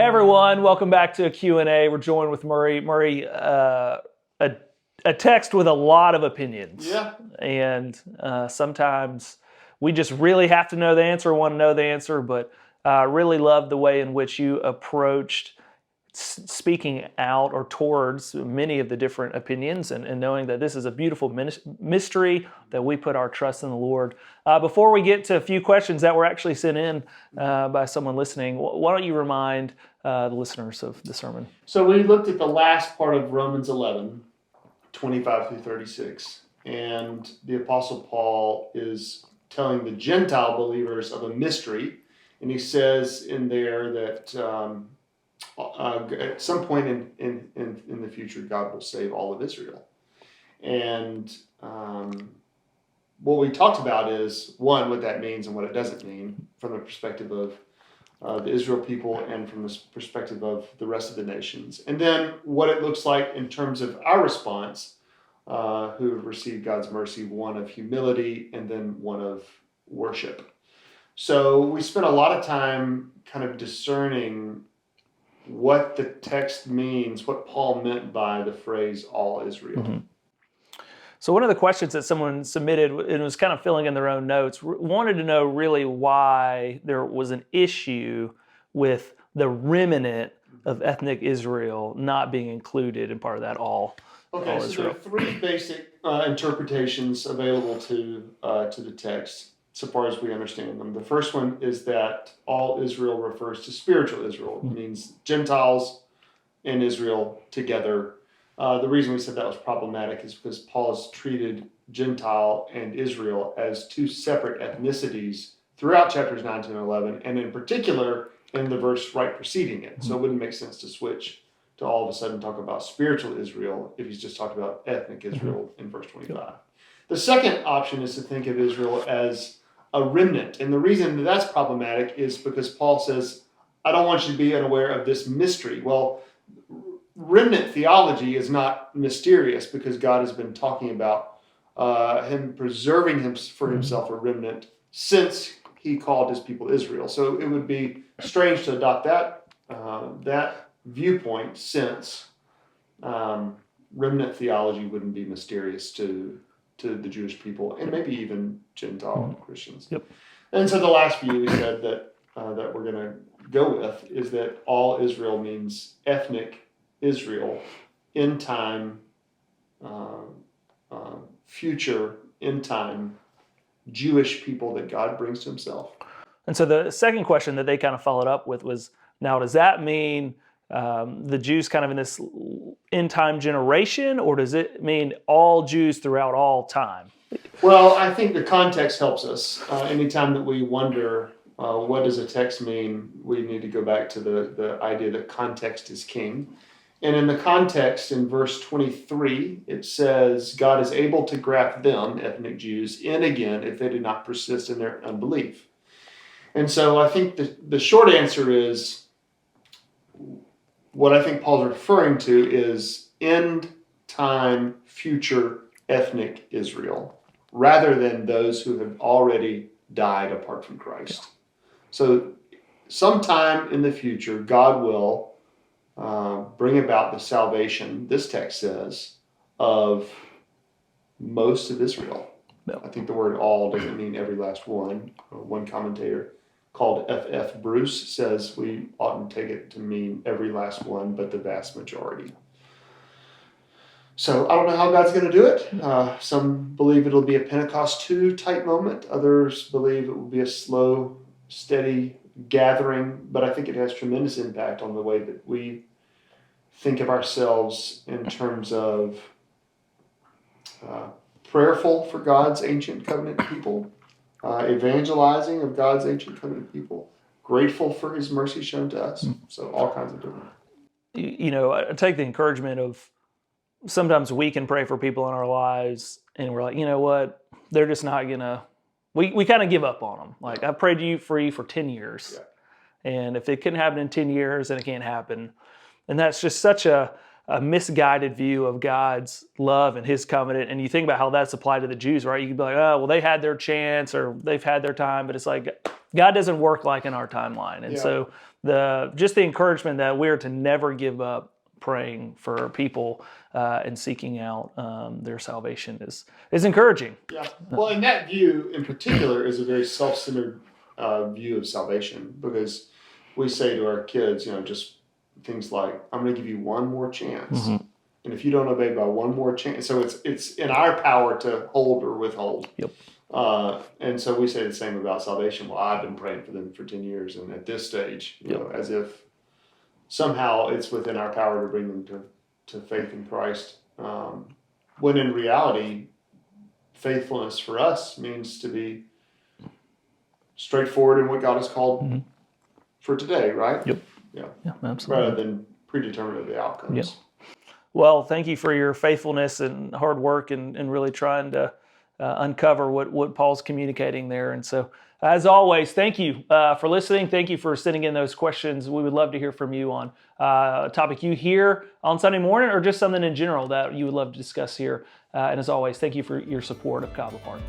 everyone, welcome back to a Q&A. We're joined with Murray. Murray, a text with a lot of opinions. Yeah. And sometimes we just really have to know the answer, want to know the answer, but I really love the way in which you approached speaking out or towards many of the different opinions and knowing that this is a beautiful mystery that we put our trust in the Lord. Before we get to a few questions that were actually sent in by someone listening, why don't you remind the listeners of the sermon? So we looked at the last part of Romans 11, 25 through 36, and the Apostle Paul is telling the Gentile believers of a mystery, and he says in there that at some point in the future, God will save all of Israel. And what we talked about is, one, what that means and what it doesn't mean from the perspective of the Israel people and from the perspective of the rest of the nations. And then what it looks like in terms of our response, who have received God's mercy, one of humility and then one of worship. So we spent a lot of time kind of discerning what the text means, what Paul meant by the phrase all Israel. Mm-hmm. So one of the questions that someone submitted, and was kind of filling in their own notes, wanted to know really why there was an issue with the remnant of ethnic Israel not being included in part of that all Israel. There are three basic interpretations available to the text, so far as we understand them. The first one is that all Israel refers to spiritual Israel. It means Gentiles and Israel together. The reason we said that was problematic is because Paul has treated Gentile and Israel as two separate ethnicities throughout chapters 9 to 11, and in particular in the verse right preceding it. So it wouldn't make sense to switch to all of a sudden talk about spiritual Israel if he's just talked about ethnic Israel in verse 25. The second option is to think of Israel as a remnant. And the reason that's problematic is because Paul says, I don't want you to be unaware of this mystery. Well, remnant theology is not mysterious because God has been talking about him preserving him for himself a remnant since he called his people Israel. So it would be strange to adopt that viewpoint since remnant theology wouldn't be mysterious to the Jewish people and maybe even Gentile Christians. Yep. And so the last view we said that we're going to go with is that all Israel means ethnic Israel, in time, future, in time, Jewish people that God brings to himself. And so the second question that they kind of followed up with was, now does that mean the Jews kind of in this end time generation, or does it mean all Jews throughout all time? Well, I think the context helps us. Anytime that we wonder what does a text mean, we need to go back to the idea that context is king. And in the context, in verse 23, it says, God is able to graft them, ethnic Jews, in again if they do not persist in their unbelief. And so I think the short answer is, what I think Paul's referring to is end time, future ethnic Israel, rather than those who have already died apart from Christ. Yeah. So sometime in the future, God will bring about the salvation, this text says, of most of Israel. Yeah. I think the word all doesn't mean every last one. One commentator called F.F. Bruce says we oughtn't take it to mean every last one, but the vast majority. So I don't know how God's going to do it. Some believe it'll be a Pentecost 2 type moment. Others believe it will be a slow, steady gathering. But I think it has tremendous impact on the way that we think of ourselves in terms of prayerful for God's ancient covenant people, evangelizing of God's ancient covenant people, grateful for his mercy shown to us. So all kinds of different. You know, I take the encouragement of sometimes we can pray for people in our lives and we're like, you know what, they're just not going to, we kind of give up on them. Like, I prayed for you for 10 years. Yeah. And if it couldn't happen in 10 years, then it can't happen. And that's just such a a misguided view of God's love and His covenant. And you think about how that's applied to the Jews, right? You could be like, oh, well, they had their chance or they've had their time, but it's like God doesn't work like in our timeline. And so just the encouragement that we're to never give up praying for people and seeking out their salvation is encouraging. Yeah. Well, and that view in particular is a very self-centered view of salvation, because we say to our kids, just things like, I'm going to give you one more chance. Mm-hmm. And if you don't obey by one more chance, so it's in our power to hold or withhold. Yep. And so we say the same about salvation. Well, I've been praying for them for 10 years, and at this stage, as if somehow it's within our power to bring them to faith in Christ. When in reality, faithfulness for us means to be straightforward in what God has called for today, right? Yep. Yeah, absolutely. Rather than predetermined of the outcomes. Yep. Well, thank you for your faithfulness and hard work and really trying to uncover what Paul's communicating there. And so, as always, thank you for listening. Thank you for sending in those questions. We would love to hear from you on a topic you hear on Sunday morning or just something in general that you would love to discuss here. And as always, thank you for your support of Cahaba Park.